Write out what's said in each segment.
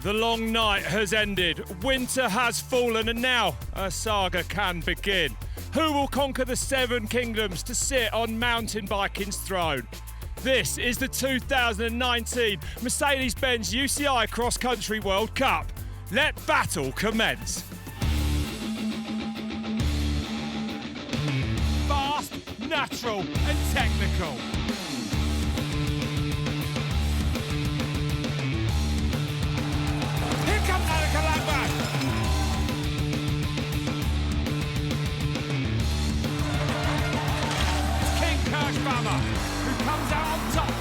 The long night has ended, winter has fallen, and now a saga can begin. Who will conquer the Seven Kingdoms to sit on mountain biking's throne? This is the 2019 Mercedes-Benz UCI Cross-Country World Cup. Let battle commence. Fast, natural and technical. Who comes out on top.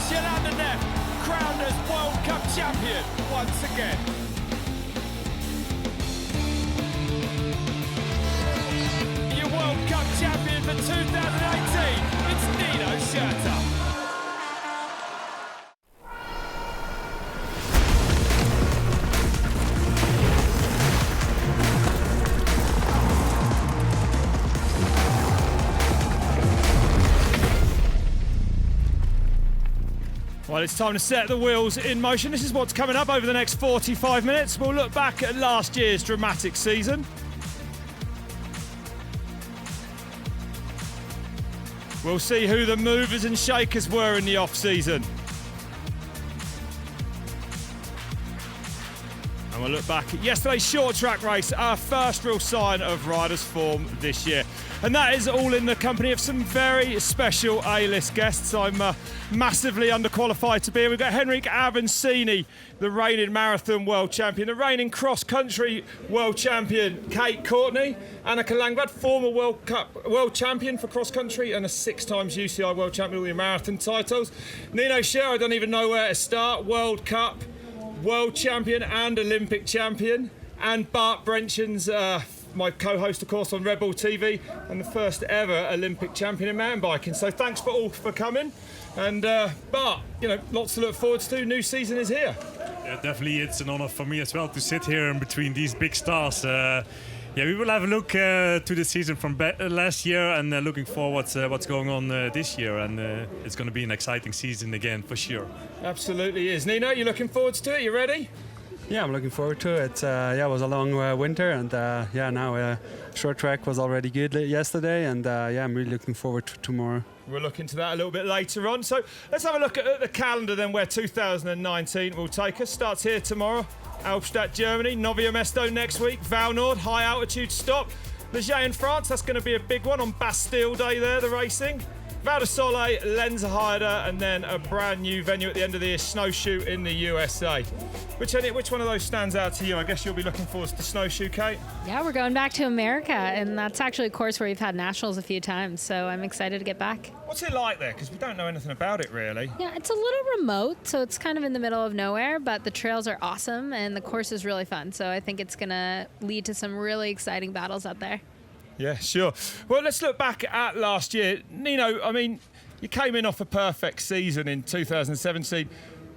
Jolanda Neff, crowned as World Cup champion once again. Your World Cup champion for 2018, it's Nino Schurter. Well, it's time to set the wheels in motion. This is what's coming up over the next 45 minutes. We'll look back at last year's dramatic season. We'll see who the movers and shakers were in the off-season. And we'll look back at yesterday's short track race, our first real sign of riders' form this year. And that is all in the company of some very special A-list guests. I'm massively underqualified to be here. We've got Henrique Avancini, the reigning marathon world champion, the reigning cross-country world champion, Kate Courtney, Annika Langvad, former World Cup world champion for cross-country and a 6 times UCI world champion with your marathon titles. Nino Schurter, I don't even know where to start, World Cup world champion and Olympic champion. And Bart Brenchens, my co-host, of course, on Red Bull TV, and the first ever Olympic champion in mountain biking. So thanks for coming. And Bart, you know, lots to look forward to. New season is here. Yeah, definitely, it's an honor for me as well to sit here in between these big stars. Yeah, we will have a look to the season from last year and looking forward to what's going on this year. And it's going to be an exciting season again, for sure. Absolutely is. Nino, you looking forward to it? You ready? Yeah, I'm looking forward to it. It was a long winter, and now short track was already good yesterday, and I'm really looking forward to tomorrow. We'll look into that a little bit later on. So let's have a look at the calendar then, where 2019 will take us. Starts here tomorrow, Albstadt, Germany, Novia Mesto next week, Val Nord, high altitude stop. Leger in France, that's going to be a big one on Bastille Day there, the racing. Val de Soleil, Lenzerheide, and then a brand new venue at the end of the year, Snowshoe in the USA. Which one of those stands out to you? I guess you'll be looking forward to Snowshoe, Kate? Yeah, we're going back to America, and that's actually a course where we've had nationals a few times, so I'm excited to get back. What's it like there? Because we don't know anything about it, really. Yeah, it's a little remote, so it's kind of in the middle of nowhere, but the trails are awesome, and the course is really fun, so I think it's going to lead to some really exciting battles out there. Yeah, sure. Well, let's look back at last year. Nino, I mean, you came in off a perfect season in 2017.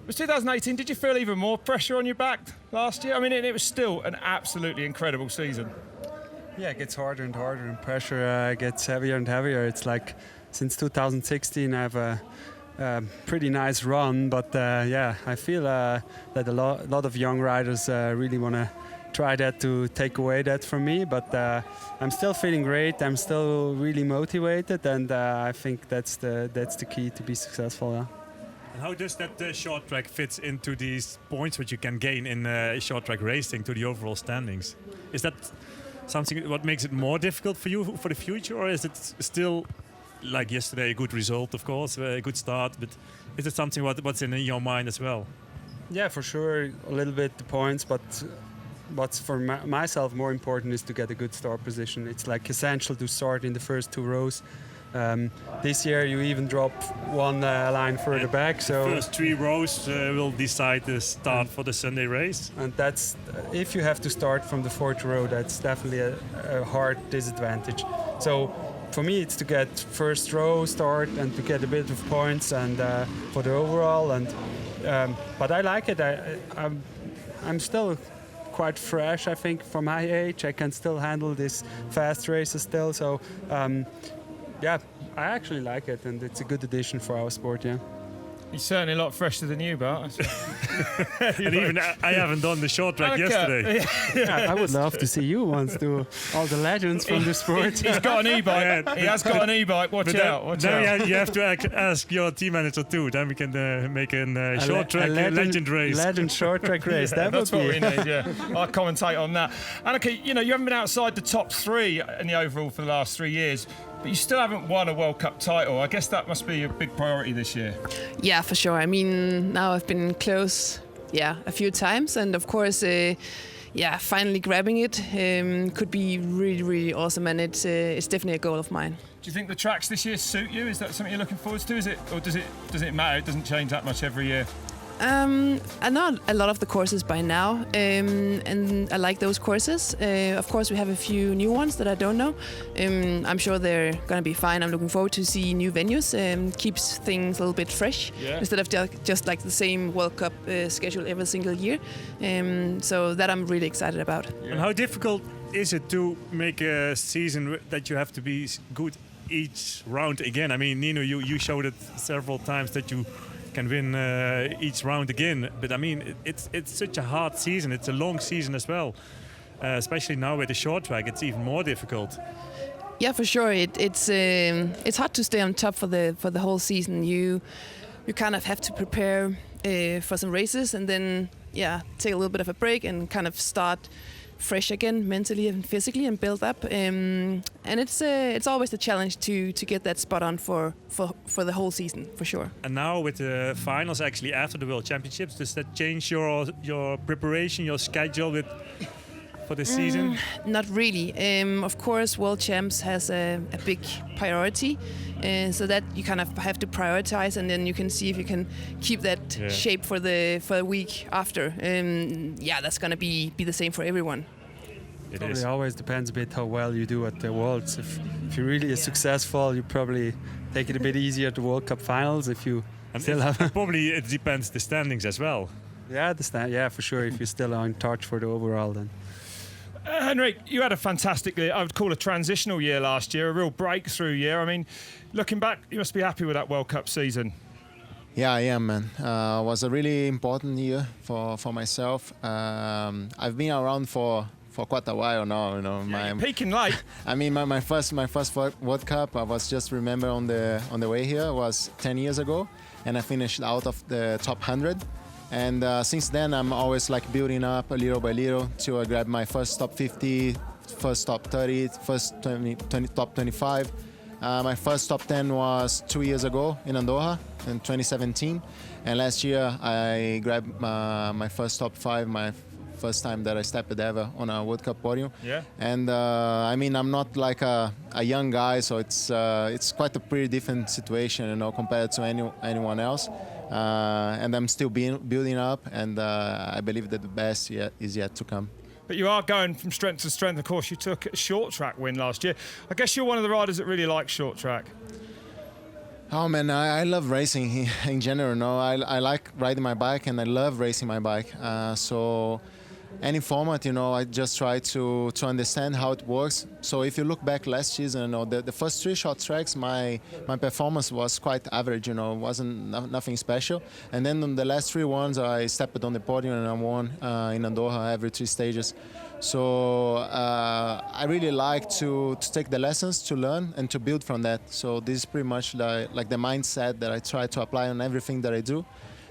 Was 2018, did you feel even more pressure on your back last year? I mean, it was still an absolutely incredible season. Yeah, it gets harder and harder, and pressure gets heavier and heavier. It's like since 2016 I have a pretty nice run, but I feel that a lot of young riders really want to try that to take away that from me, but I'm still feeling great. I'm still really motivated, and I think that's the key to be successful. Yeah. And how does that short track fit into these points which you can gain in short track racing to the overall standings? Is that something what makes it more difficult for you for the future, or is it still like yesterday a good result, of course, a good start, but is it something what's in your mind as well? Yeah, for sure, a little bit the points, but what's for myself more important is to get a good start position. It's like essential to start in the first 2 rows. This year you even drop one line further back. So the first 3 rows will decide the start for the Sunday race. And that's if you have to start from the 4th row, that's definitely a hard disadvantage. So for me, it's to get first row start and to get a bit of points and for the overall. And but I like it. I'm still quite fresh, I think, for my age. I can still handle these fast races still. So, I actually like it, and it's a good addition for our sport. Yeah. He's certainly a lot fresher than you, Bart. And even I haven't done the short track yesterday. I would love to see you once do all the legends from the sport. He's got an e-bike. He has got an e-bike. Watch out. Then you have to ask your team manager too. Then we can make a short track legend race. Legend short track race. That's what we need. Yeah, I'll commentate on that. And okay, you haven't been outside the top 3 in the overall for the last 3 years. But you still haven't won a World Cup title. I guess that must be a big priority this year. Yeah, for sure. I mean, now I've been close, a few times, and of course, finally grabbing it could be really, really awesome, and it's definitely a goal of mine. Do you think the tracks this year suit you? Is that something you're looking forward to? Is it, or does it matter? It doesn't change that much every year. I know a lot of the courses by now, and I like those courses. Of course, we have a few new ones that I don't know. I'm sure they're going to be fine. I'm looking forward to see new venues. Keeps things a little bit fresh instead of just like the same World Cup schedule every single year. So that I'm really excited about. Yeah. And how difficult is it to make a season that you have to be good each round again? I mean, Nino, you showed it several times that you can win each round again, but I mean it's such a hard season. It's a long season as well, especially now with the short track. It's even more difficult. Yeah, for sure. It's hard to stay on top for the whole season. You kind of have to prepare for some races and then take a little bit of a break and kind of start fresh again, mentally and physically, and build up. And it's always the challenge to get that spot on for the whole season, for sure. And now with the finals actually after the World Championships, does that change your preparation, your schedule for the season? Not really. Of course, World Champs has a big priority, so that you kind of have to prioritize, and then you can see if you can keep that shape for the week after. That's going to be the same for everyone. It probably always depends a bit how well you do at the Worlds. If you're really successful, you probably take it a bit easier at the World Cup finals. If you still have probably it depends the standings as well. Yeah, for sure. If you're still on touch for the overall, then. Henrique, you had a fantastic, I would call a transitional year last year, a real breakthrough year. I mean, looking back, you must be happy with that World Cup season. Yeah, I am, man. It was a really important year for myself. I've been around for quite a while now. You're peaking late. I mean, my first World Cup, I was just remember on the way here was 10 years ago, and I finished out of the top 100. And since then, I'm always like building up little by little till I grab my first top 50, first top 30, first 20 top 25. My first top 10 was 2 years ago in Andorra in 2017. And last year, I grabbed my first top 5, my first time that I stepped ever on a World Cup podium. Yeah. And I mean, I'm not like a young guy, so it's quite a pretty different situation, compared to anyone else. And I'm still building up, and I believe that the best is yet to come. But you are going from strength to strength. Of course, you took a short track win last year. I guess you're one of the riders that really like short track. Oh man, I love racing in general. I like riding my bike, and I love racing my bike. So any format, I just try to understand how it works. So if you look back last season, the first 3 short tracks, my performance was quite average. Wasn't nothing special. And then on the last 3 ones, I stepped on the podium and I won in Andorra every 3 stages. So I really like to take the lessons, to learn and to build from that. So this is pretty much like the mindset that I try to apply on everything that I do.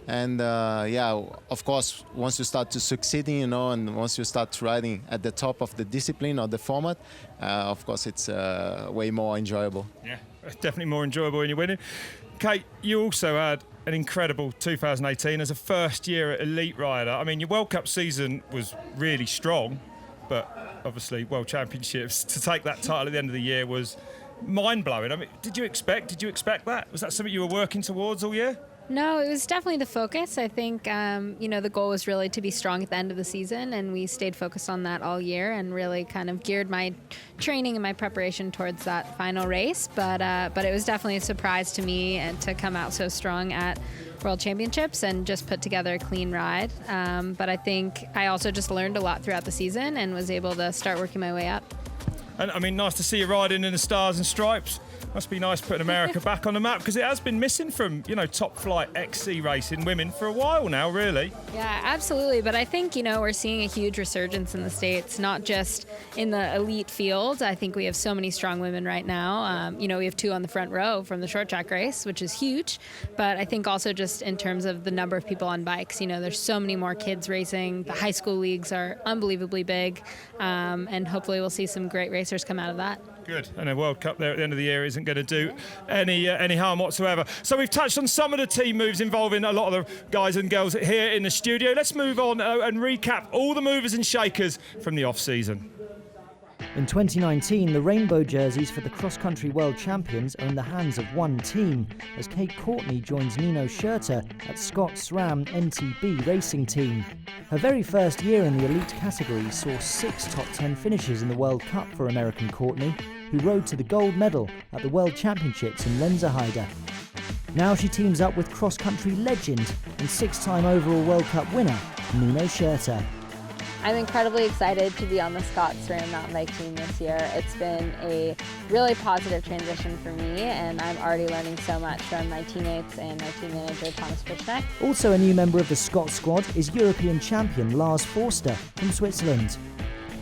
And of course, once you start to succeeding, and once you start riding at the top of the discipline or the format, of course, it's way more enjoyable. Yeah, definitely more enjoyable when you're winning. Kate, you also had an incredible 2018 as a first-year elite rider. I mean, your World Cup season was really strong, but obviously World Championships, to take that title at the end of the year was mind-blowing. I mean, did you expect that? Was that something you were working towards all year? No, it was definitely the focus. I think, the goal was really to be strong at the end of the season, and we stayed focused on that all year and really kind of geared my training and my preparation towards that final race. But it was definitely a surprise to me and to come out so strong at World Championships and just put together a clean ride. But I think I also just learned a lot throughout the season and was able to start working my way up. And I mean, nice to see you riding in the Stars and Stripes. Must be nice putting America back on the map, because it has been missing from, top flight XC racing women for a while now, really. Yeah, absolutely. But I think, we're seeing a huge resurgence in the States, not just in the elite field. I think we have so many strong women right now. We have 2 on the front row from the short track race, which is huge. But I think also just in terms of the number of people on bikes, there's so many more kids racing. The high school leagues are unbelievably big. And hopefully we'll see some great racers come out of that. Good. And a World Cup there at the end of the year isn't going to do any harm whatsoever. So we've touched on some of the team moves involving a lot of the guys and girls here in the studio. Let's move on and recap all the movers and shakers from the off-season. In 2019, the rainbow jerseys for the cross-country world champions are in the hands of one team, as Kate Courtney joins Nino Schurter at SCO MTB racing team. Her very first year in the elite category saw 6 top 10 finishes in the World Cup for American Courtney, who rode to the gold medal at the World Championships in Lenzerheide. Now she teams up with cross-country legend and 6-time overall World Cup winner, Nino Schurter. I'm incredibly excited to be on the SCO Mountain Bike team this year. It's been a really positive transition for me, and I'm already learning so much from my teammates and my team manager, Thomas Fischneck. Also a new member of the Scott squad is European champion Lars Forester from Switzerland.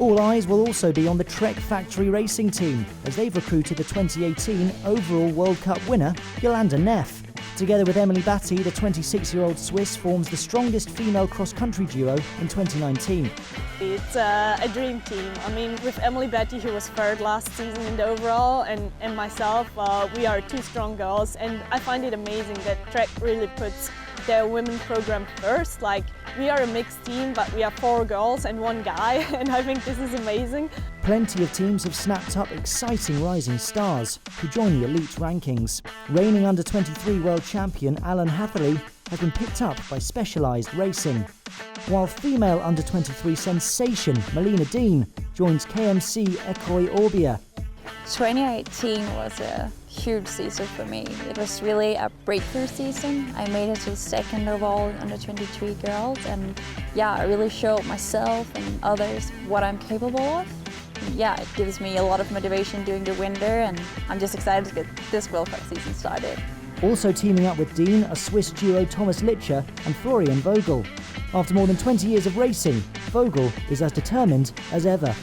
All eyes will also be on the Trek Factory racing team, as they've recruited the 2018 overall World Cup winner, Jolanda Neff. Together with Emily Batty, the 26-year-old Swiss forms the strongest female cross-country duo in 2019. It's a dream team. I mean, with Emily Batty, who was 3rd last season in the overall, and myself, we are 2 strong girls, and I find it amazing that Trek really puts their women program first. Like, we are a mixed team, but we are 4 girls and 1 guy, and I think this is amazing. Plenty of teams have snapped up exciting rising stars who join the elite rankings. Reigning under-23 world champion Alan Hatherley has been picked up by Specialised Racing, while female under-23 sensation Melina Dean joins KMC Ekoi Orbia. 2018 was a huge season for me. It was really a breakthrough season. I made it to 2nd overall under 23 girls, and I really showed myself and others what I'm capable of. And it gives me a lot of motivation during the winter, and I'm just excited to get this World Cup season started. Also teaming up with Dean are Swiss duo Thomas Lichter and Florian Vogel. After more than 20 years of racing, Vogel is as determined as ever.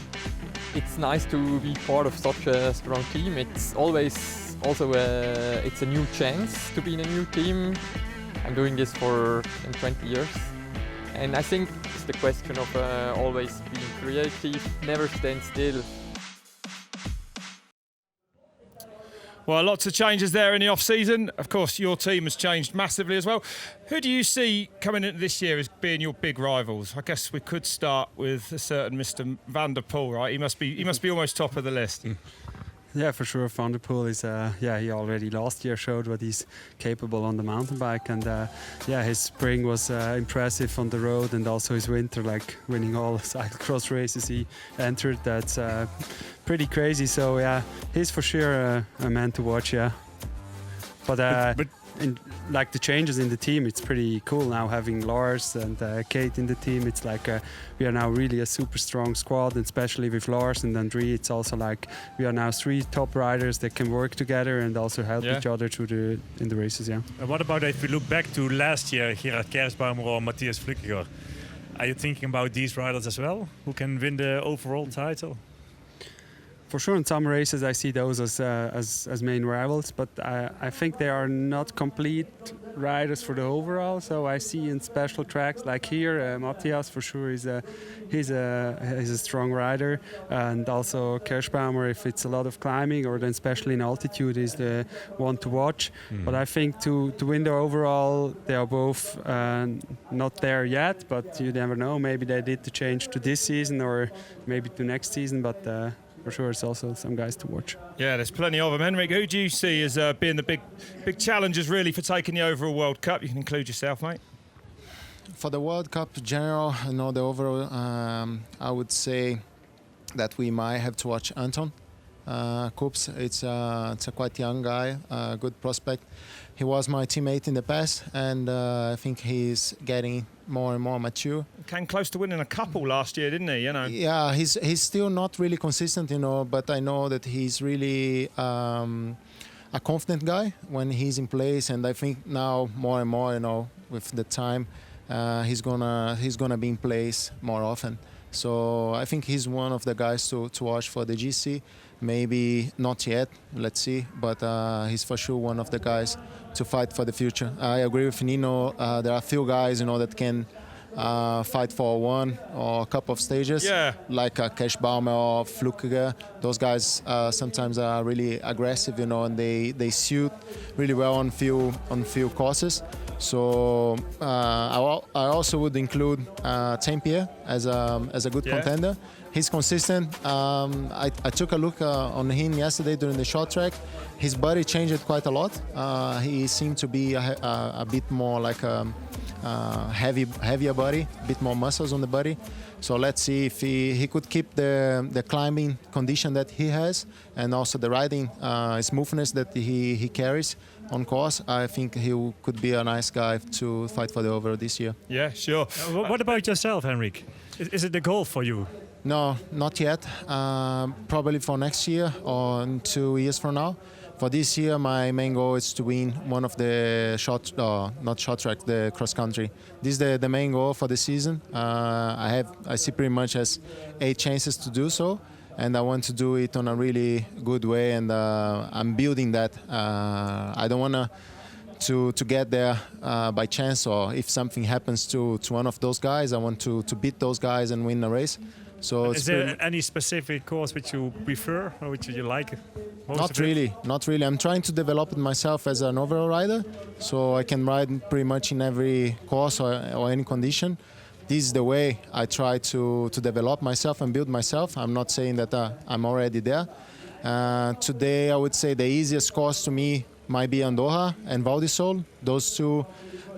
It's nice to be part of such a strong team. It's always also it's a new chance to be in a new team. I'm doing this for 20 years. And I think it's the question of always being creative, never stand still. Well, lots of changes there in the off-season. Of course, your team has changed massively as well. Who do you see coming into this year as being your big rivals? I guess we could start with a certain Mr. Van der Poel, right? He must be almost top of the list. Yeah, for sure. Van der Poel is, he already last year showed what he's capable on the mountain bike, and his spring was impressive on the road, and also his winter, like winning all cyclocross races he entered. That's pretty crazy. So he's for sure a man to watch. Yeah, but like the changes in the team, it's pretty cool now having Lars and Kate in the team. It's like we are now really a super strong squad, and especially with Lars and Andre, it's also like we are now 3 top riders that can work together and also help each other in the races. Yeah. What about if we look back to last year, Gerard Kersbaumer or Matthias Flückiger? Are you thinking about these riders as well, who can win the overall title? For sure, in some races I see those as main rivals, but I think they are not complete riders for the overall. So I see in special tracks like here, Matthias for sure he's a strong rider, and also Kerschbaumer, if it's a lot of climbing or then especially in altitude, is the one to watch. But I think to win the overall, they are both not there yet, but you never know. Maybe they did the change to this season or maybe to next season, but for sure, it's also some guys to watch. Yeah, there's plenty of them. Henrique, who do you see as being the big challengers really for taking the overall World Cup? You can include yourself, mate. For the World Cup general, the overall, I would say that we might have to watch Anton Koops. It's a quite young guy, good prospect. He was my teammate in the past, and I think he's getting more and more mature. Came close to winning a couple last year, didn't he? Yeah, he's still not really consistent, but I know that he's really a confident guy when he's in place, and I think now more and more, you know, with the time, he's gonna be in place more often. So I think he's one of the guys to watch for the GC. Maybe not yet, let's see, but he's for sure one of the guys to fight for the future. I agree with Nino. There are a few guys, you know, that can fight for one or a couple of stages, like Cash Baumer or Flukiger. Those guys sometimes are really aggressive, you know, and they suit really well on few courses. So I also would include Saint-Pierre as a good contender. He's consistent. I took a look on him yesterday during the short track. His body changed quite a lot. He seemed to be a bit more like a heavier body, a bit more muscles on the body. So let's see if he could keep the climbing condition that he has, and also the riding smoothness that he carries on course. I think he could be a nice guy to fight for the overall this year. Yeah, sure. What about yourself, Henrique? Is it the goal for you? No, not yet. Probably for next year or 2 years from now. For this year, my main goal is to win one of the not short track, the cross country. This is the main goal for the season. I see pretty much as 8 chances to do so, and I want to do it on a really good way, and I'm building that. I don't want to get there by chance, or if something happens to one of those guys, I want to beat those guys and win the race. So is there any specific course which you prefer or which you like most? Not really. I'm trying to develop it myself as an overall rider, so I can ride pretty much in every course or any condition. This is the way I try to develop myself and build myself. I'm not saying that I'm already there. Today, I would say the easiest course to me might be Andorra and Val di Sole. Those two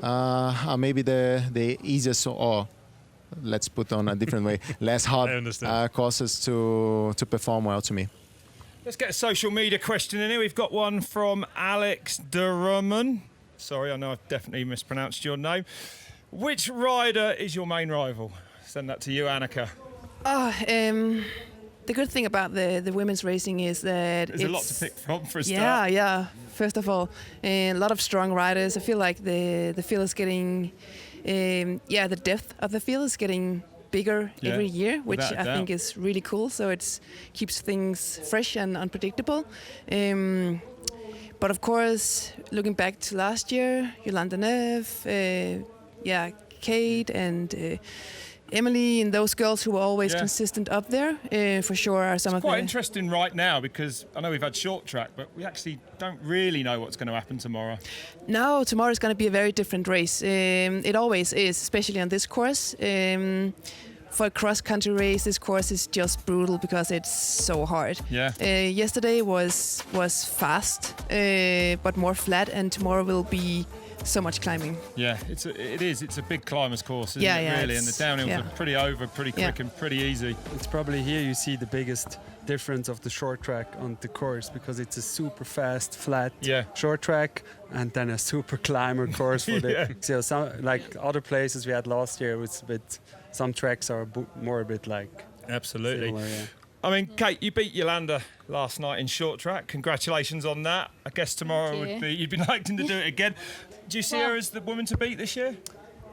are maybe the easiest, or let's put on a different way, less hard courses to perform well to me. Let's get a social media question in here. We've got one from Alex Derman. Sorry, I know I've definitely mispronounced your name. Which rider is your main rival? Send that to you, Annika. The good thing about the women's racing is that there's a lot to pick from for a start. Yeah. First of all, a lot of strong riders. I feel like the field is getting, the depth of the field is getting bigger every year, which I think is really cool. So it keeps things fresh and unpredictable. But of course, looking back to last year, Jolanda, Neff, Kate and Emily, and those girls who were always consistent up there, for sure are some of the... It's quite interesting right now, because I know we've had short track, but we actually don't really know what's going to happen tomorrow. No, tomorrow is going to be a very different race. It always is, especially on this course. For a cross-country race, this course is just brutal because it's so hard. Yesterday was fast, but more flat, and tomorrow will be so much climbing. Yeah, it is. It's a big climbers course, isn't it, really? And the downhills are pretty quick and pretty easy. It's probably here you see the biggest difference of the short track on the course, because it's a super fast, flat short track, and then a super climber course for the... So some, like other places we had last year, it's a bit... Some tracks are a bit like... Absolutely. Similar, I mean, Kate, you beat Jolanda last night in short track. Congratulations on that. I guess tomorrow you'd be liking to do it again. Do you see her as the woman to beat this year?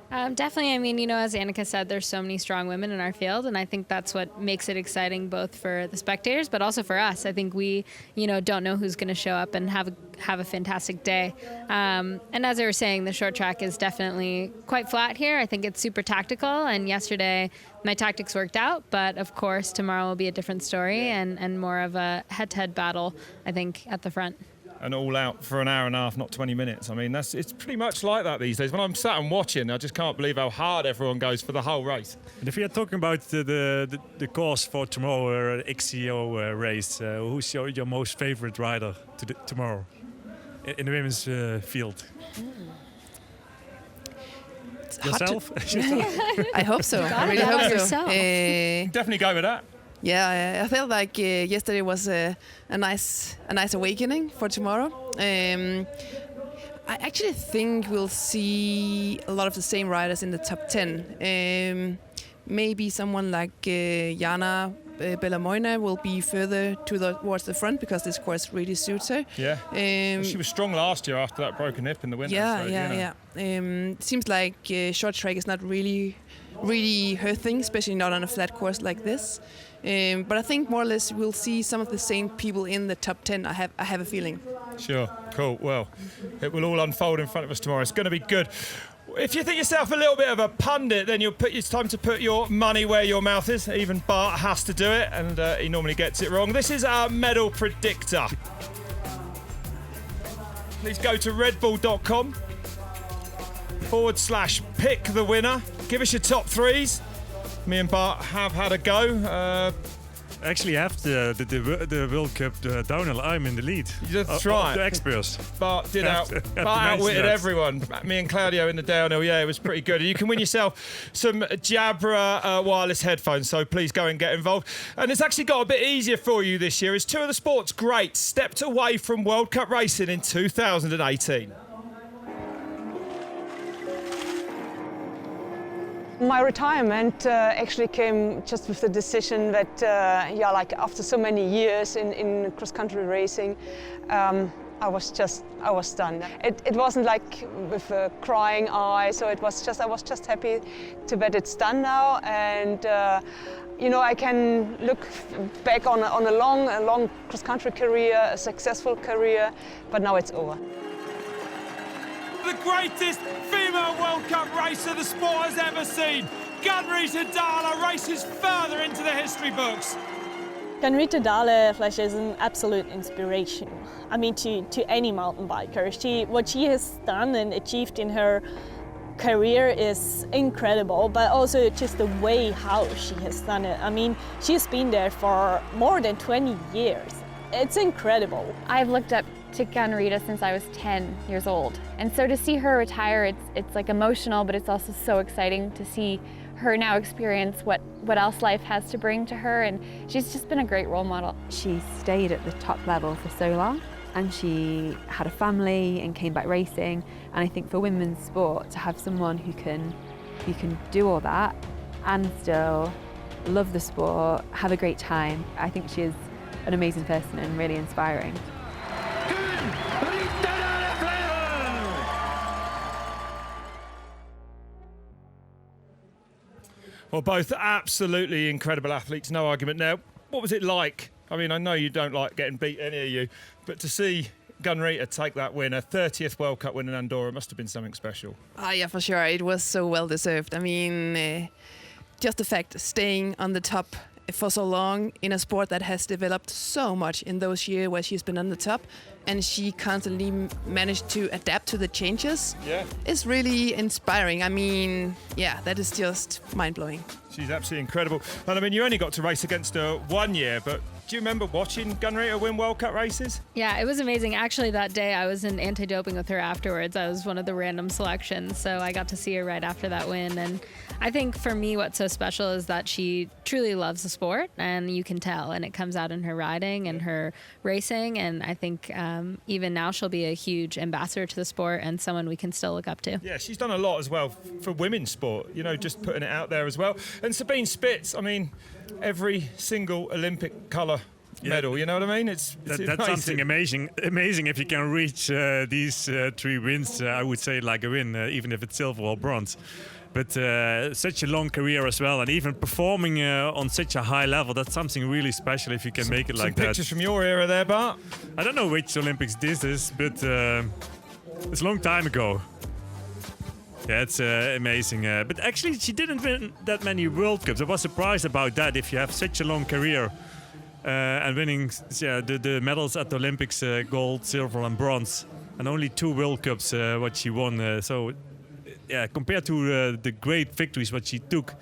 Definitely. I mean, you know, as Annika said, there's so many strong women in our field, and I think that's what makes it exciting both for the spectators, but also for us. I think we, don't know who's going to show up and have a fantastic day. And as I was saying, the short track is definitely quite flat here. I think it's super tactical, and yesterday my tactics worked out, but of course tomorrow will be a different story and more of a head-to-head battle, I think, at the front. And all out for an hour and a half, not 20 minutes. I mean, it's pretty much like that these days. When I'm sat and watching, I just can't believe how hard everyone goes for the whole race. And if we are talking about the course for tomorrow, XCO race, who's your most favorite rider tomorrow in the women's field? Yourself? I hope so. I really hope so. Definitely go with that. Yeah, I felt like yesterday was a nice awakening for tomorrow. I actually think we'll see a lot of the same riders in the top 10. Maybe someone like Jana Bella Moina will be further towards the front because this course really suits her. Yeah. She was strong last year after that broken hip in the winter. Yeah. Seems like short track is not really her thing, especially not on a flat course like this. But I think more or less we'll see some of the same people in the top 10. I have a feeling. Sure, cool. Well, it will all unfold in front of us tomorrow. It's going to be good. If you think yourself a little bit of a pundit, then it's time to put your money where your mouth is. Even Bart has to do it, and he normally gets it wrong. This is our medal predictor. Please go to redbull.com/pick the winner. Give us your top threes. Me and Bart have had a go. Actually, after the World Cup downhill, I'm in the lead. That's right. The experts. Bart outwitted everyone. Me and Claudio in the downhill. Yeah, it was pretty good. You can win yourself some Jabra wireless headphones, so please go and get involved. And it's actually got a bit easier for you this year as two of the sport's greats stepped away from World Cup racing in 2018. My retirement actually came just with the decision that, like after so many years in cross-country racing, I was done. It wasn't like with a crying eye, so I was just happy that it's done now, and I can look back on a long cross-country career, a successful career, but now it's over. The greatest female World Cup racer the sport has ever seen. Gunn-Rita races further into the history books. Gunn-Rita is an absolute inspiration. I mean, to any mountain biker. What she has done and achieved in her career is incredible, but also just the way how she has done it. I mean, she's been there for more than 20 years. It's incredible. I've looked up to Gunn-Rita since I was 10 years old. And so to see her retire, it's like emotional, but it's also so exciting to see her now experience what else life has to bring to her, and she's just been a great role model. She stayed at the top level for so long, and she had a family and came back racing, and I think for women's sport to have someone who can do all that and still love the sport, have a great time, I think she is an amazing person and really inspiring. Well, both absolutely incredible athletes, no argument there. What was it like? I mean, I know you don't like getting beat, any of you, but to see Gunn-Rita take that win, a 30th World Cup win in Andorra, must have been something special. Yeah, for sure. It was so well deserved. I mean, just the fact of staying on the top for so long in a sport that has developed so much in those years where she's been on the top, and she constantly managed to adapt to the changes. Yeah, it's really inspiring. I mean, yeah, that is just mind-blowing. She's absolutely incredible. And I mean, you only got to race against her 1 year, but do you remember watching Gunn-Rita win World Cup races? Yeah, it was amazing. Actually, that day I was in anti-doping with her afterwards. I was one of the random selections, so I got to see her right after that win. And I think for me, what's so special is that she truly loves the sport, and you can tell, and it comes out in her riding and her racing. And I think even now she'll be a huge ambassador to the sport and someone we can still look up to. Yeah, she's done a lot as well for women's sport, just putting it out there as well. And Sabine Spitz, I mean, every single Olympic colour medal, you know what I mean? It's that's something amazing if you can reach these 3 wins. I would say like a win, even if it's silver or bronze. But such a long career as well, and even performing on such a high level, that's something really special if you can make it like that. Some pictures from your era there, Bart? I don't know which Olympics this is, but it's a long time ago. Yeah, it's amazing. But actually, she didn't win that many World Cups. I was surprised about that. If you have such a long career and winning the medals at the Olympics, gold, silver and bronze, and only 2 World Cups what she won. So, yeah, compared to the great victories what she took,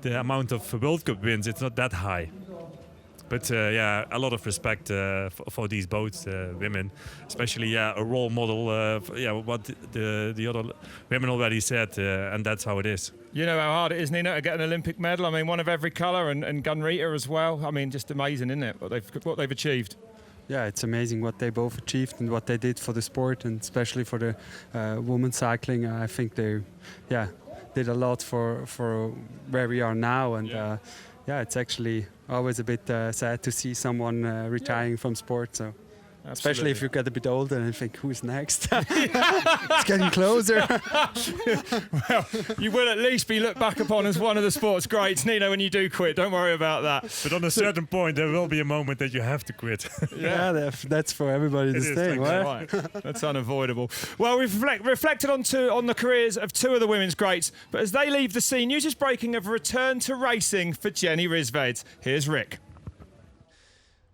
the amount of World Cup wins, it's not that high. But a lot of respect for these both women, especially a role model. What the other women already said, and that's how it is. You know how hard it is, Nino, to get an Olympic medal. I mean, one of every colour, and Gunn-Rita as well. I mean, just amazing, isn't it? What they've achieved. Yeah, it's amazing what they both achieved and what they did for the sport, and especially for the women's cycling. I think they, did a lot for where we are now, and it's actually always a bit sad to see someone retiring from sport. So. Especially if you get a bit older and think, who's next? It's getting closer. Well, you will at least be looked back upon as one of the sport's greats, Nino, when you do quit. Don't worry about that. But on a certain point, there will be a moment that you have to quit. Yeah, that's for everybody to stay. Right. That's unavoidable. Well, we've reflected on the careers of two of the women's greats, but as they leave the scene, news is breaking of a return to racing for Jenny Rissved. Here's Rick.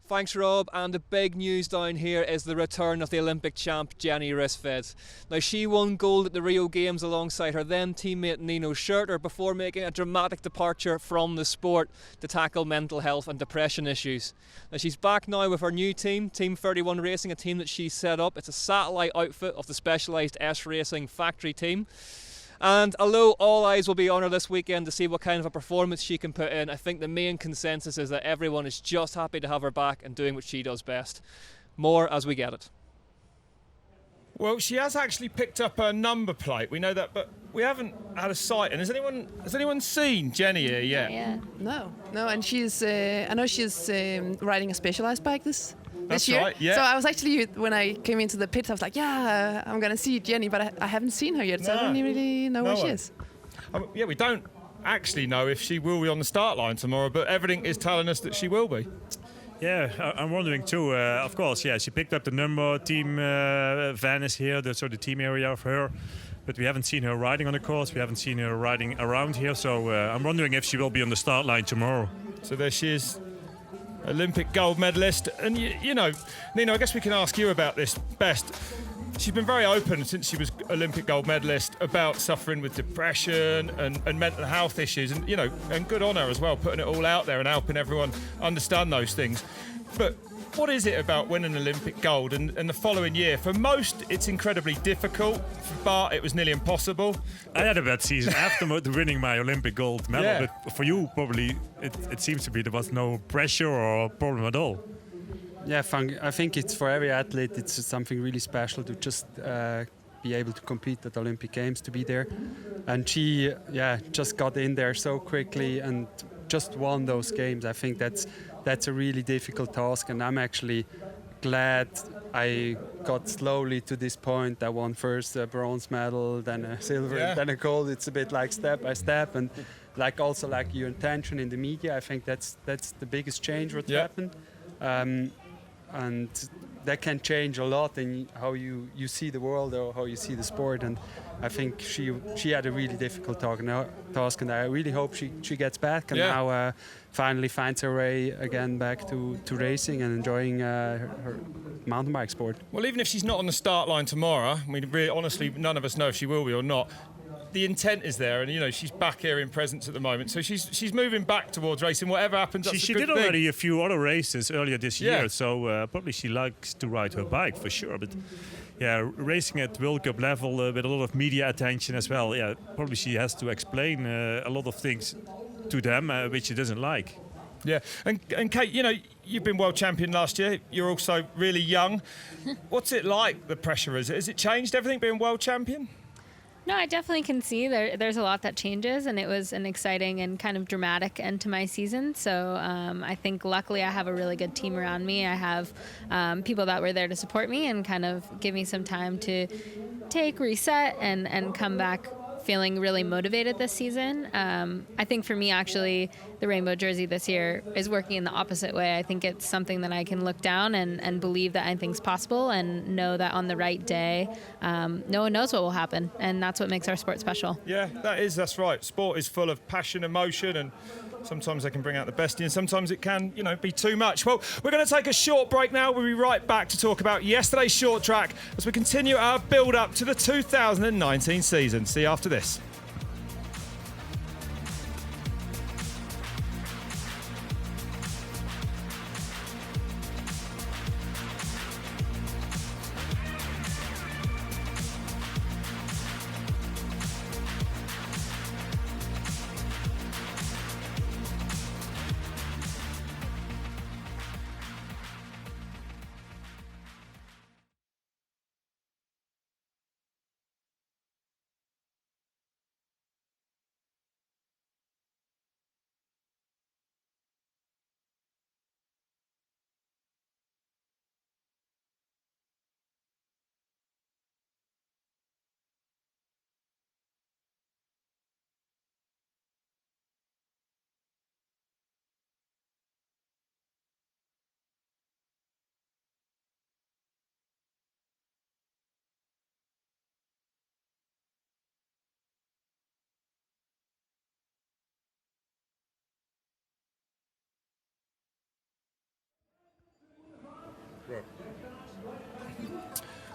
Thanks, Rob. And the big news down here is the return of the Olympic champ Jenny Rissved. Now, she won gold at the Rio Games alongside her then teammate Nino Schurter before making a dramatic departure from the sport to tackle mental health and depression issues. Now, she's back now with her new team, Team 31 Racing, a team that she set up. It's a satellite outfit of the specialised S Racing factory team. And although all eyes will be on her this weekend to see what kind of a performance she can put in, I think the main consensus is that everyone is just happy to have her back and doing what she does best. More as we get it. Well, she has actually picked up her number plate. We know that, but we haven't had a sight. And has anyone seen Jenny here yet? Yeah. No, and she's. I know she's riding a specialized bike this year. Right, yeah. So I was actually, when I came into the pit, I was like, yeah, I'm gonna see Jenny, but I haven't seen her yet, so I don't really know where she is. Yeah, we don't actually know if she will be on the start line tomorrow, but everything is telling us that she will be. Yeah, I'm wondering too. Of course, yeah, she picked up the number. Team van is here, so the team area of her. But we haven't seen her riding on the course. We haven't seen her riding around here. So I'm wondering if she will be on the start line tomorrow. So there she is, Olympic gold medalist. And you know, Nino, I guess we can ask you about this best. She's been very open since she was Olympic gold medalist about suffering with depression and mental health issues, and and good on her as well, putting it all out there and helping everyone understand those things. But what is it about winning Olympic gold and the following year? For most, it's incredibly difficult. For Bart, it was nearly impossible. I had a bad season after winning my Olympic gold medal, but for you, probably, it seems to be there was no pressure or problem at all. Yeah, I think it's for every athlete, it's something really special to just be able to compete at the Olympic Games, to be there. And she, just got in there so quickly and just won those games. I think that's a really difficult task, and I'm actually glad I got slowly to this point. I won first a bronze medal, then a silver, and then a gold. It's a bit like step by step, and also your intention in the media. I think that's the biggest change what's happened. And that can change a lot in how you see the world or how you see the sport. And I think she had a really difficult task, and I really hope she gets back and now finally finds her way again back to racing and enjoying her mountain bike sport. Well, even if she's not on the start line tomorrow, I mean, really, honestly, none of us know if she will be or not. The intent is there, and she's back here in presence at the moment, so she's moving back towards racing. Whatever happens, that's she a good did thing. already a few other races earlier this year, so probably she likes to ride her bike for sure. But racing at World Cup level with a lot of media attention as well. Yeah, probably she has to explain a lot of things to them which she doesn't like. Yeah, and Kate, you've been world champion last year. You're also really young. What's it like? The pressure has it changed everything being world champion? No, I definitely can see there's a lot that changes, and it was an exciting and kind of dramatic end to my season. So I think luckily I have a really good team around me. I have people that were there to support me and kind of give me some time to reset and come back feeling really motivated this season. I think for me, actually, the rainbow jersey this year is working in the opposite way. I think it's something that I can look down and believe that anything's possible and know that on the right day, no one knows what will happen. And that's what makes our sport special. Yeah, that's right. Sport is full of passion, emotion, and sometimes they can bring out the best in you, and sometimes it can, be too much. Well, we're going to take a short break now. We'll be right back to talk about yesterday's short track as we continue our build-up to the 2019 season. See you after this.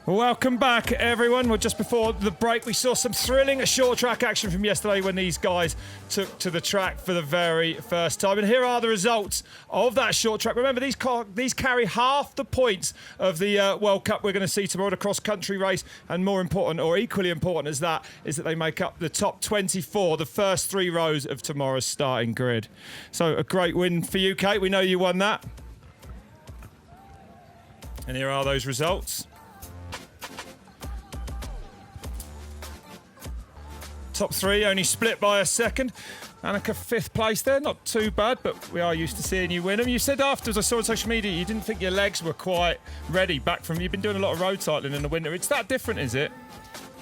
Welcome back, everyone. Well, just before the break, we saw some thrilling short track action from yesterday when these guys took to the track for the very first time. And here are the results of that short track. Remember, these carry half the points of the World Cup we're going to see tomorrow, the cross-country race. And more important, or equally important as that, is that they make up the top 24, the first 3 rows of tomorrow's starting grid. So a great win for you, Kate. We know you won that. And here are those results. Top 3 only split by a second. Annika 5th place there, not too bad, but we are used to seeing you win them. You said afterwards, I saw on social media, you didn't think your legs were quite ready back from, you've been doing a lot of road cycling in the winter. It's that different, is it?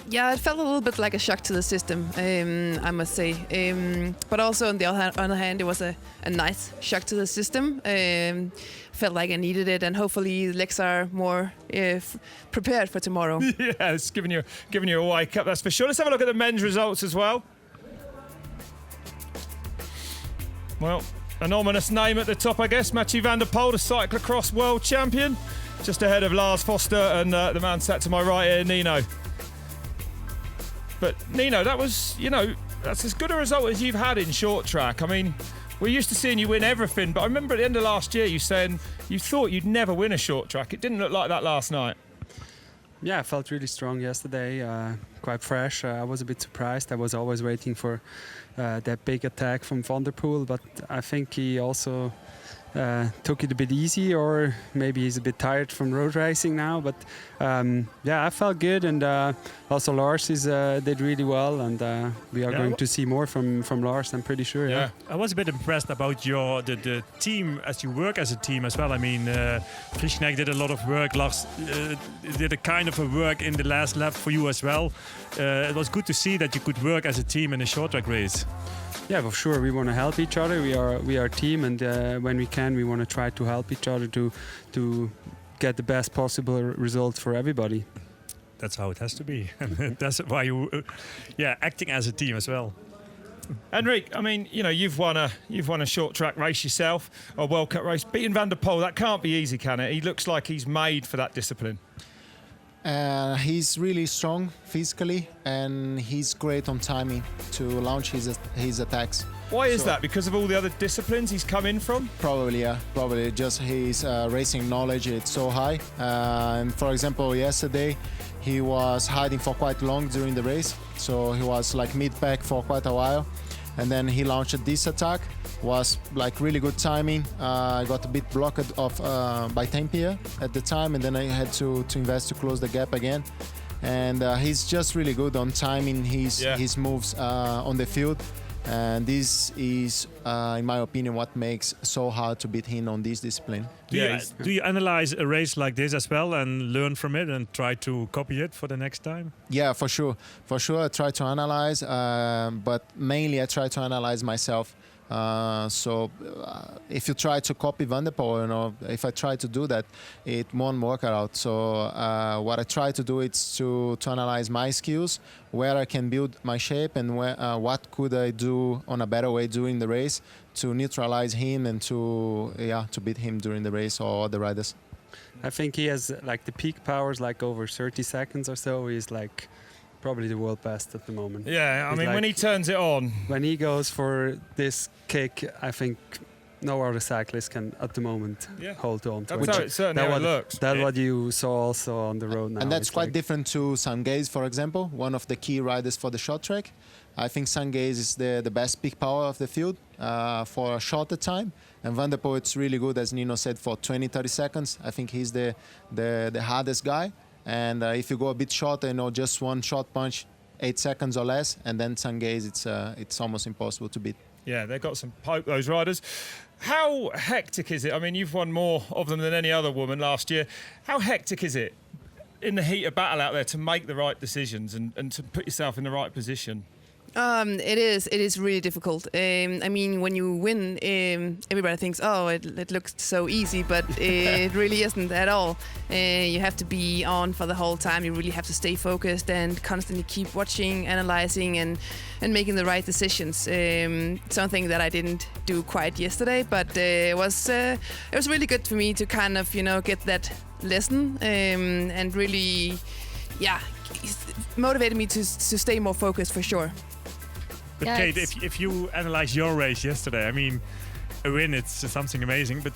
Yeah, it felt a little bit like a shock to the system, I must say. But also on the other hand, it was a nice shock to the system. Felt like I needed it, and hopefully the legs are more prepared for tomorrow. Yeah, it's giving you a wake up, that's for sure. Let's have a look at the men's results as well. Well, an ominous name at the top, I guess. Evander, the cyclocross world champion, just ahead of Lars Forester and the man sat to my right here, Nino. But Nino, that was, that's as good a result as you've had in short track. I mean, we're used to seeing you win everything, but I remember at the end of last year you saying you thought you'd never win a short track. It didn't look like that last night. Yeah, I felt really strong yesterday, quite fresh. I was a bit surprised. I was always waiting for that big attack from Van der Poel, but I think he also took it a bit easy, or maybe he's a bit tired from road racing now. But yeah, I felt good, and also Lars did really well, and we are going to see more from Lars, I'm pretty sure. Yeah. I was a bit impressed about the team as you work as a team as well. I mean, Frischneck did a lot of work. Lars did a kind of a work in the last lap for you as well. It was good to see that you could work as a team in a short track race. Yeah, for sure. We want to help each other. We are a team, and when we can, we want to try to help each other to get the best possible result for everybody. That's how it has to be. That's why you, acting as a team as well. Henrique, I mean, you've won a short track race yourself, a World Cup race, beating Van der Poel. That can't be easy, can it? He looks like he's made for that discipline. He's really strong physically, and he's great on timing to launch his attacks. Why is that? Because of all the other disciplines he's come in from? Probably, yeah. Probably just his racing knowledge, it's so high. And for example, yesterday he was hiding for quite long during the race, so he was like mid-pack for quite a while, and then he launched this attack. Was like really good timing. I got a bit blocked off by Tempia at the time, and then I had to invest to close the gap again. And he's just really good on timing his moves on the field. And this is, in my opinion, what makes so hard to beat him on this discipline. Do you analyze a race like this as well and learn from it and try to copy it for the next time? Yeah, for sure. For sure, I try to analyze, but mainly I try to analyze myself. So if you try to copy Van der Poel, if I try to do that, it won't work out. So what I try to do is to analyze my skills, where I can build my shape, and what could I do on a better way during the race to neutralize him and to beat him during the race or the riders. I think he has like the peak powers, like over 30 seconds or so. He's like probably the world best at the moment. Yeah, I mean, like, when he turns it on. When he goes for this kick, I think no other cyclist can at the moment hold on to it. That's how it certainly looks. That's what you saw also on the road now. And that's quite different to Sangaze, for example, one of the key riders for the short track. I think Sangaze is the best peak power of the field for a shorter time. And Van der Poel, it's really good, as Nino said, for 20-30 seconds. I think he's the hardest guy. And if you go a bit shorter, just one short punch, 8 seconds or less, and then Sangaze, it's almost impossible to beat. Yeah, they've got some poke, those riders. How hectic is it? I mean, you've won more of them than any other woman last year. How hectic is it in the heat of battle out there to make the right decisions and to put yourself in the right position? It is really difficult. I mean, when you win, everybody thinks, oh, it looks so easy, but it really isn't at all. You have to be on for the whole time. You really have to stay focused and constantly keep watching, analyzing, and making the right decisions. Something that I didn't do quite yesterday, but it was really good for me to kind of, get that lesson and really, motivated me to stay more focused for sure. But Yeah, Kate, if you analyze your race yesterday, I mean, a win, it's something amazing, but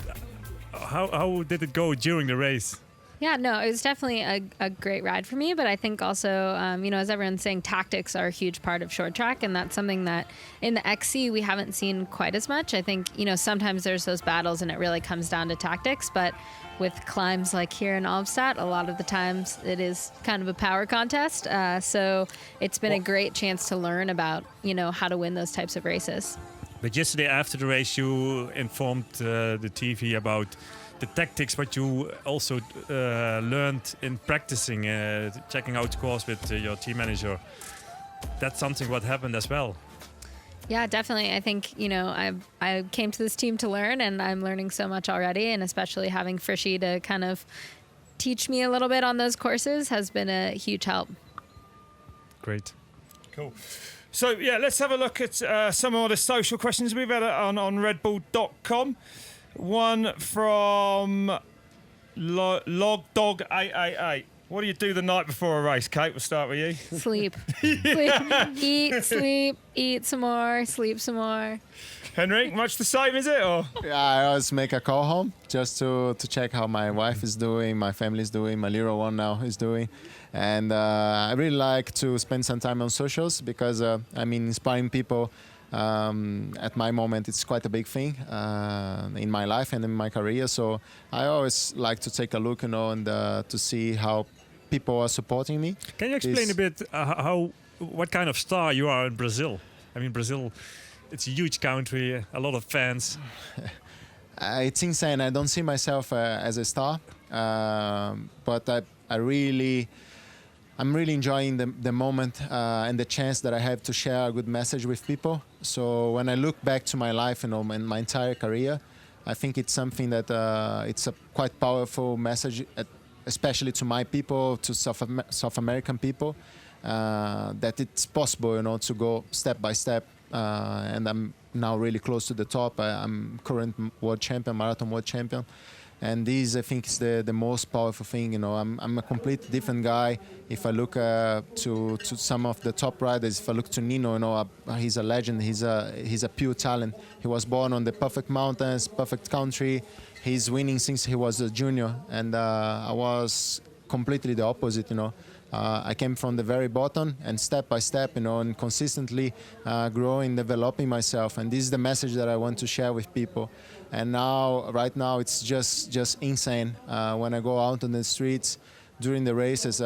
how did it go during the race? Yeah, no, it was definitely a great ride for me. But I think also, as everyone's saying, tactics are a huge part of short track. And that's something that in the XC we haven't seen quite as much. I think, sometimes there's those battles and it really comes down to tactics. But with climbs like here in Albstadt, a lot of the times it is kind of a power contest. So it's been a great chance to learn about, how to win those types of races. But yesterday after the race, you informed the TV about the tactics, but you also learned in practicing, checking out course with your team manager. That's something what happened as well. Yeah, definitely. I think, I came to this team to learn, and I'm learning so much already, and especially having Frishy to kind of teach me a little bit on those courses has been a huge help. Great. Cool. So, let's have a look at some of the social questions we've had on redbull.com. One from Logdog888. What do you do the night before a race, Kate? We'll start with you. Sleep. Sleep, eat some more, sleep some more. Henrique, much the same, is it? Or? Yeah, I always make a call home just to check how my wife is doing, my family is doing, my little one now is doing. And I really like to spend some time on socials because, inspiring people at my moment, it's quite a big thing in my life and in my career. So I always like to take a look, and to see how people are supporting me. Can you explain a bit what kind of star you are in Brazil? I mean, Brazil, it's a huge country, a lot of fans. It's insane. I don't see myself as a star, but I'm really enjoying the moment and the chance that I have to share a good message with people. So when I look back to my life, and my entire career, I think it's something that it's a quite powerful message, especially to my people, to South American people, that it's possible, to go step by step. And I'm now really close to the top. I'm current world champion, marathon world champion. And this, I think, is the most powerful thing. I'm a completely different guy. If I look to some of the top riders, if I look to Nino, he's a legend. He's a pure talent. He was born on the perfect mountains, perfect country. He's winning since he was a junior, and I was completely the opposite. I came from the very bottom, and step by step, and consistently growing, developing myself. And this is the message that I want to share with people. And right now, it's just insane. When I go out on the streets during the races,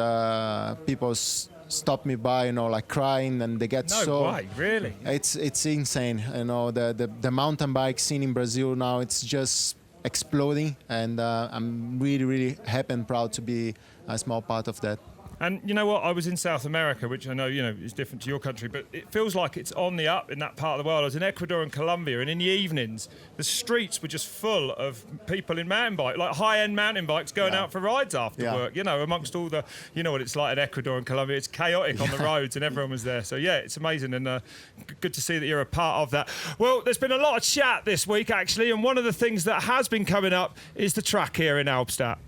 people stop me by, like crying, and they get No way, really? It's insane. The mountain bike scene in Brazil now, it's just exploding, and I'm really, really happy and proud to be a small part of that. And you know what? I was in South America, which I know, is different to your country, but it feels like it's on the up in that part of the world. I was in Ecuador and Colombia, and in the evenings, the streets were just full of people in mountain bike, like high-end mountain bikes going out for rides after work, amongst all the, what it's like in Ecuador and Colombia. It's chaotic on the roads, and everyone was there. So, it's amazing, and good to see that you're a part of that. Well, there's been a lot of chat this week, actually, and one of the things that has been coming up is the track here in Albstadt.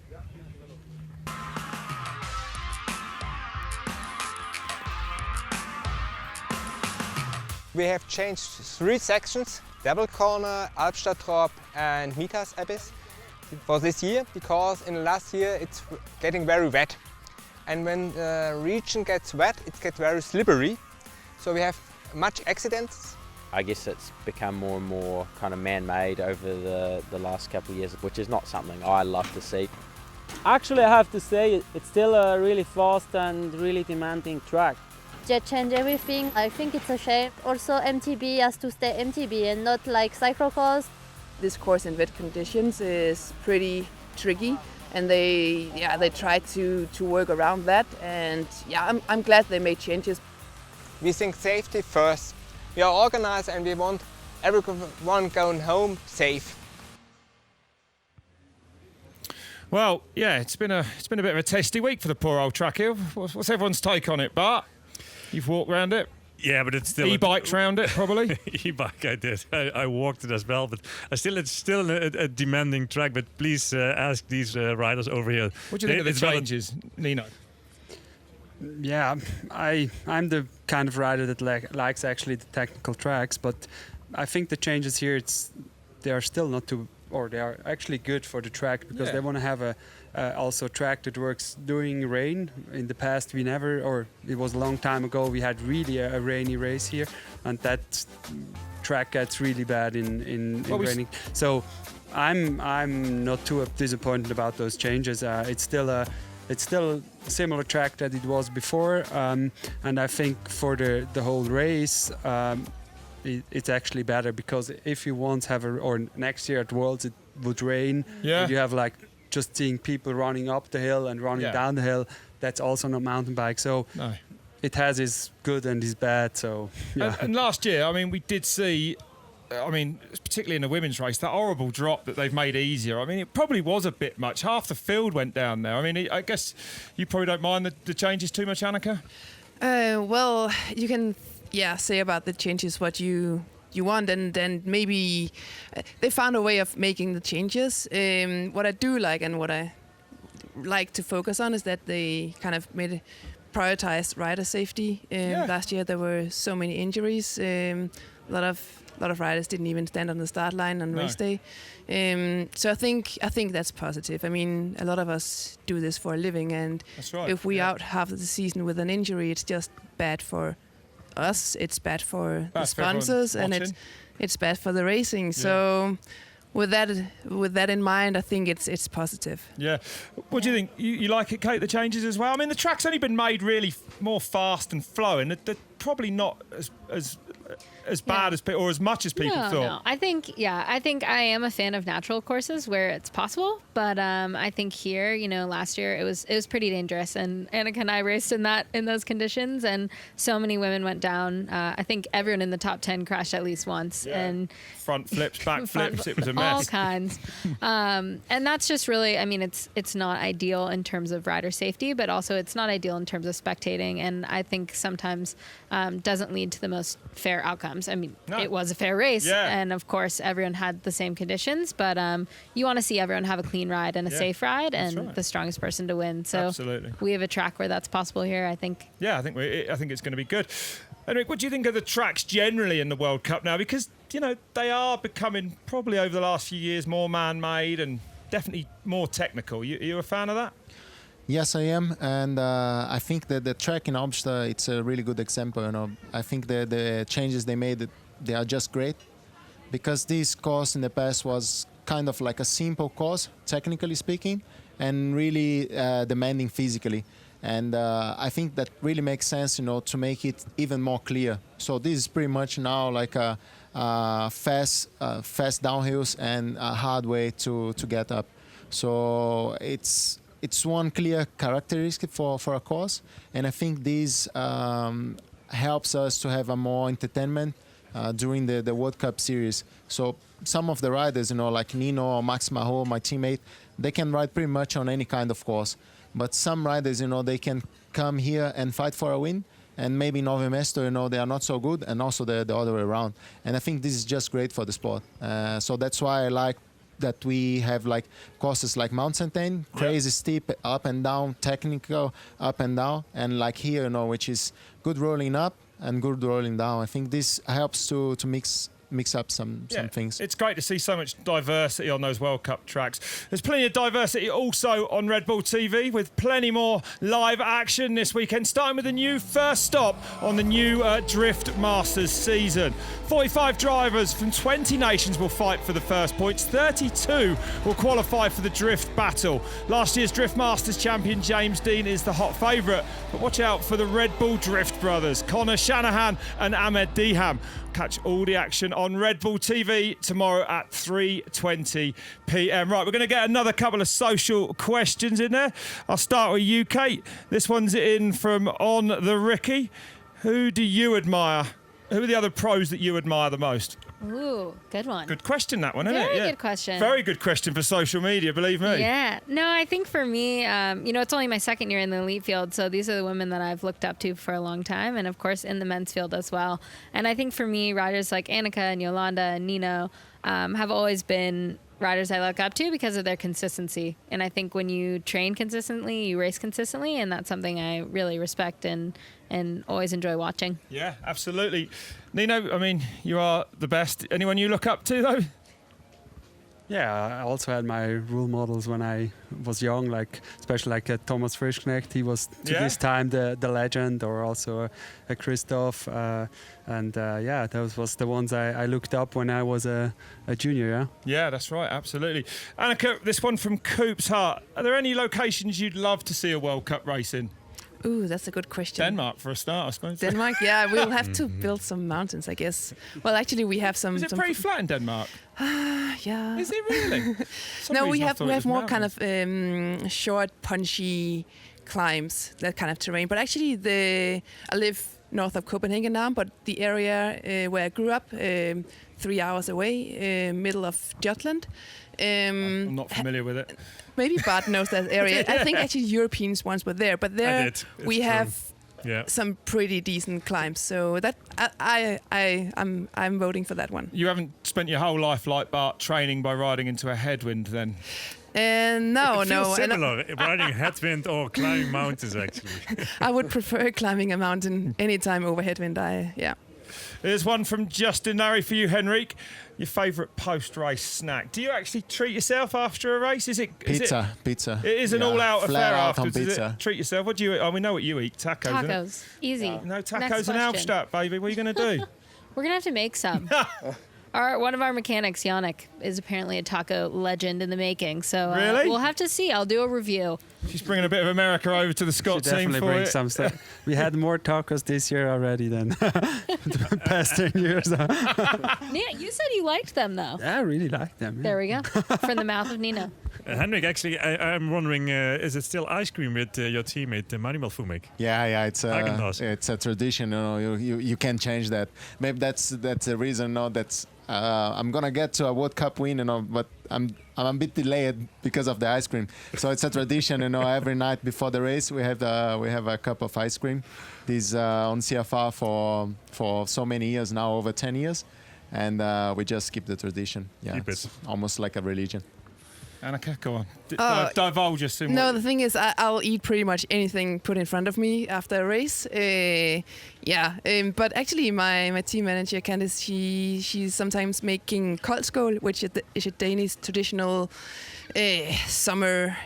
We have changed 3 sections, Double Corner, Albstadt Drop and Mika's Abyss for this year, because in the last year it's getting very wet. And when the region gets wet, it gets very slippery. So we have much accidents. I guess it's become more and more kind of man-made over the last couple of years, which is not something I love to see. Actually, I have to say it's still a really fast and really demanding track. They change everything. I think it's a shame. Also, MTB has to stay MTB and not like cyclocross. This course in wet conditions is pretty tricky, and they try to work around that. And I'm glad they made changes. We think safety first. We are organized, and we want everyone going home safe. Well, it's been a bit of a testy week for the poor old track here. What's everyone's take on it, Bart? You've walked around it? Yeah, but it's still e-biked round it probably. E-bike, I did. I walked it as well, but it's still a demanding track. But please ask these riders over here. What do you think of the changes, Nino? Yeah, I'm the kind of rider that likes actually the technical tracks, but I think the changes here they are still not too, or they are actually good for the track because they want to have a also track that works during rain. In the past, we never, or it was a long time ago, we had really a rainy race here, and that track gets really bad in raining. So I'm not too disappointed about those changes. It's still a similar track that it was before, and I think for the whole race. It's actually better because if you once have or next year at Worlds it would rain, and you have like just seeing people running up the hill and running down the hill, that's also not mountain bike. So it has its good and its bad. So and last year, I mean, we did see, I mean, particularly in the women's race, that horrible drop that they've made easier. I mean, it probably was a bit much. Half the field went down there. I mean, I guess you probably don't mind the changes too much, Annika? Well, you can say about the changes what you want, and then maybe they found a way of making the changes. What I do like and what I like to focus on is that they kind of prioritized rider safety. Last year there were so many injuries. A lot of riders didn't even stand on the start line on race day. So I think that's positive. I mean, a lot of us do this for a living, and if we out half of the season with an injury, it's just bad for us, it's bad for the sponsors, and it's bad for the racing. So with that in mind, I think it's positive. Yeah. What do you think? You like it, Kate, the changes as well? I mean, the track's only been made really more fast and flowing. They're probably not as bad as or as much as people thought. No. I think I am a fan of natural courses where it's possible, but I think here, last year it was pretty dangerous, and Annika and I raced in those conditions, and so many women went down. I think everyone in the top 10 crashed at least once, and front flips, back flips. It was a mess. All kinds, and that's just really. I mean, it's not ideal in terms of rider safety, but also it's not ideal in terms of spectating, and I think sometimes doesn't lead to the most fair outcomes. I mean, it was a fair race, and of course everyone had the same conditions, but you want to see everyone have a clean ride and a safe ride, and the strongest person to win. So we have a track where that's possible here, I think. Yeah, I think it's going to be good. Henrique, what do you think of the tracks generally in the World Cup now? Because they are becoming probably over the last few years more man-made and definitely more technical. You a fan of that? Yes, I am, and I think that the track in Albstadt, it's a really good example. I think the changes they made, they are just great, because this course in the past was kind of like a simple course, technically speaking, and really demanding physically. And I think that really makes sense, to make it even more clear. So this is pretty much now like a fast downhills and a hard way to get up. So it's one clear characteristic for a course, and I think this helps us to have a more entertainment during the World Cup series. So some of the riders, like Nino or Max Maho, my teammate, they can ride pretty much on any kind of course. But some riders, they can come here and fight for a win, and maybe in Nove Mesto, they are not so good, and also the other way around. And I think this is just great for the sport. So that's why I like that we have like courses like Mount Saint-Anne, crazy steep, up and down, technical, up and down, and like here, which is good rolling up and good rolling down. I think this helps to mix up some things. It's great to see so much diversity on those World Cup tracks. There's plenty of diversity also on Red Bull TV, with plenty more live action this weekend, starting with the new first stop on the new Drift Masters season. 45 drivers from 20 nations will fight for the first points. 32 will qualify for the Drift Battle. Last year's Drift Masters champion James Dean is the hot favourite, but watch out for the Red Bull Drift brothers, Connor Shanahan and Ahmed Diham. Catch all the action on Red Bull TV tomorrow at 3:20 p.m. Right, we're going to get another couple of social questions in there. I'll start with you, Kate. This one's in from On the Ricky. Who do you admire? Who are the other pros that you admire the most? Ooh, good one. Good question, that one, isn't it? Very Yeah. good question. Very good question for social media, believe me. Yeah. No, I think for me, it's only my second year in the elite field, so these are the women that I've looked up to for a long time, and of course in the men's field as well. And I think for me, riders like Annika and Jolanda and Nino have always been riders I look up to because of their consistency. And I think when you train consistently, you race consistently, and that's something I really respect and always enjoy watching. Yeah, absolutely. Nino, I mean, you are the best. Anyone you look up to, though? Yeah, I also had my role models when I was young, especially Thomas Frischknecht. He was to this time the legend, or also Christoph. Those was the ones I looked up when I was a junior. Yeah. Yeah, that's right, absolutely. Annika, this one from Coop's Heart. Are there any locations you'd love to see a World Cup race in? Ooh, that's a good question. Denmark for a start, I suppose. Denmark, yeah, we'll have to build some mountains, I guess. Well, actually, we have some. Is it pretty flat in Denmark? Yeah. Is it really? No, we have more kind of short, punchy climbs, that kind of terrain. But actually, I live north of Copenhagen now, but the area where I grew up, 3 hours away, middle of Jutland. I'm not familiar with it. Maybe Bart knows that area. I think actually Europeans once were there, but there we have some pretty decent climbs. So that I'm voting for that one. You haven't spent your whole life like Bart training by riding into a headwind, then? No. Similar, riding headwind or climbing mountains, actually. I would prefer climbing a mountain anytime over headwind. Here's one from Justin Larry for you, Henrique. Your favourite post-race snack? Do you actually treat yourself after a race? Is it pizza? It is an all-out affair afterwards. Is pizza. it? Treat yourself. What do you eat? Oh, we know what you eat. Tacos. Tacos. Isn't it? Easy. No tacos Next in question. Albstadt, baby. What are you going to do? We're going to have to make some. One of our mechanics, Yannick, is apparently a taco legend in the making. So Really? We'll have to see. I'll do a review. She's bringing a bit of America over to the Scott team Definitely for bring it. some stuff. We had more tacos this year already than the past 10 years. Yeah, you said you liked them, though. I really like them. Yeah. There we go. From the mouth of Nino. Henrik, actually, I'm wondering, is it still ice cream with your teammate, Manuel Fumik? Yeah, it's a tradition. You can't change that. Maybe that's the reason. That's I'm gonna get to a World Cup win, but I'm a bit delayed because of the ice cream. So it's a tradition, every night before the race we have a cup of ice cream. This on CFR for so many years now, over 10 years, and we just keep the tradition. Yeah, it's almost like a religion. Annika, go on. Divulge us in. No, the thing is, I'll eat pretty much anything put in front of me after a race. But actually, my team manager, Candice, she's sometimes making koldskål, which is a Danish traditional summer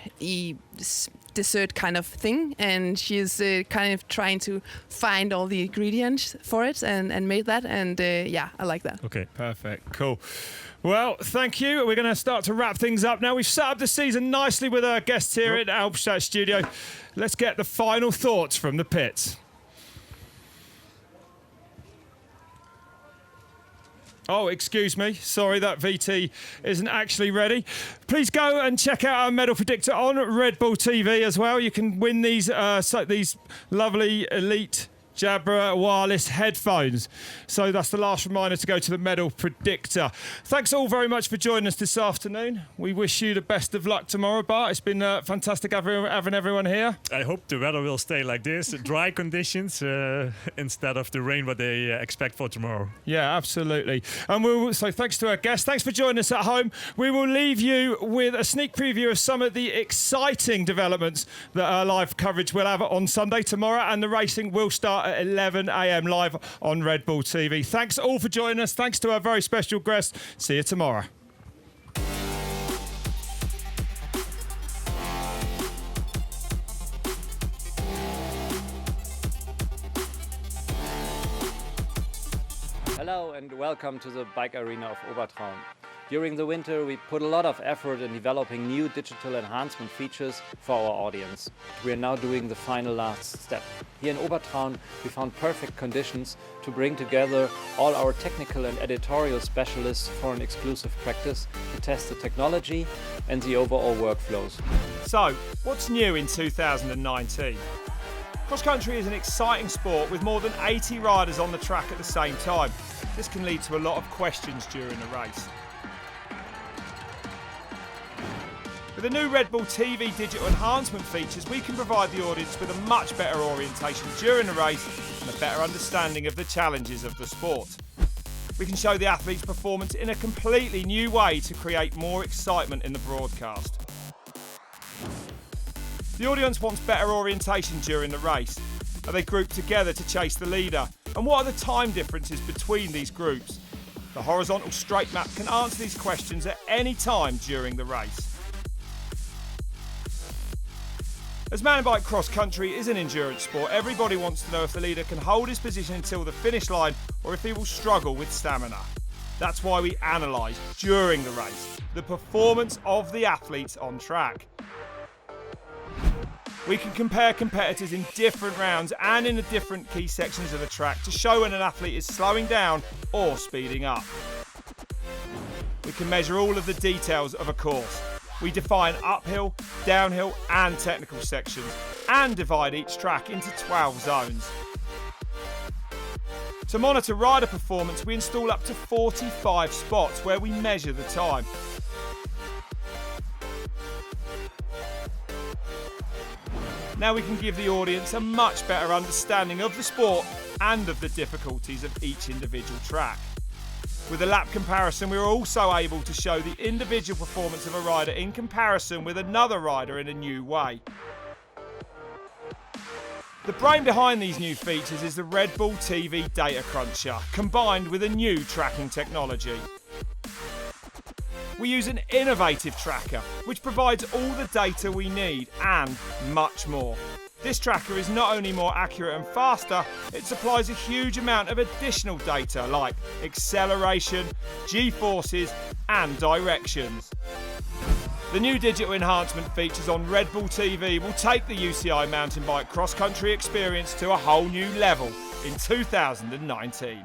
dessert kind of thing, and she's kind of trying to find all the ingredients for it and make that, and I like that. Okay, perfect, cool. Well, thank you. We're going to start to wrap things up now. We've set up the season nicely with our guests here at Albstadt Studio. Let's get the final thoughts from the pits. Oh, excuse me. Sorry, that VT isn't actually ready. Please go and check out our medal predictor on Red Bull TV as well. You can win these lovely elite Jabra wireless headphones. So that's the last reminder to go to the medal predictor. Thanks all very much for joining us this afternoon. We wish you the best of luck tomorrow, Bart. It's been fantastic having everyone here. I hope the weather will stay like this, dry conditions instead of the rain what they expect for tomorrow. Yeah, absolutely. And so thanks to our guests. Thanks for joining us at home. We will leave you with a sneak preview of some of the exciting developments that our live coverage will have on Sunday tomorrow, and the racing will start at 11 a.m. live on Red Bull TV. Thanks all for joining us. Thanks to our very special guest. See you tomorrow. Hello and welcome to the bike arena of Obertraun. During the winter, we put a lot of effort in developing new digital enhancement features for our audience. We are now doing the final last step. Here in Obertraun, we found perfect conditions to bring together all our technical and editorial specialists for an exclusive practice to test the technology and the overall workflows. So, what's new in 2019? Cross-country is an exciting sport with more than 80 riders on the track at the same time. this can lead to a lot of questions during a race. With the new Red Bull TV digital enhancement features, we can provide the audience with a much better orientation during the race and a better understanding of the challenges of the sport. We can show the athlete's performance in a completely new way to create more excitement in the broadcast. The audience wants better orientation during the race. Are they grouped together to chase the leader? And what are the time differences between these groups? The horizontal straight map can answer these questions at any time during the race. As mountain bike cross country is an endurance sport, everybody wants to know if the leader can hold his position until the finish line or if he will struggle with stamina. That's why we analyse, during the race, the performance of the athletes on track. We can compare competitors in different rounds and in the different key sections of the track to show when an athlete is slowing down or speeding up. We can measure all of the details of a course. We define uphill, downhill and technical sections and divide each track into 12 zones. To monitor rider performance, we install up to 45 spots where we measure the time. Now we can give the audience a much better understanding of the sport and of the difficulties of each individual track. With a lap comparison, we are also able to show the individual performance of a rider in comparison with another rider in a new way. The brain behind these new features is the Red Bull TV Data Cruncher, combined with a new tracking technology. We use an innovative tracker, which provides all the data we need and much more. This tracker is not only more accurate and faster, it supplies a huge amount of additional data like acceleration, G-forces and directions. The new digital enhancement features on Red Bull TV will take the UCI mountain bike cross-country experience to a whole new level in 2019.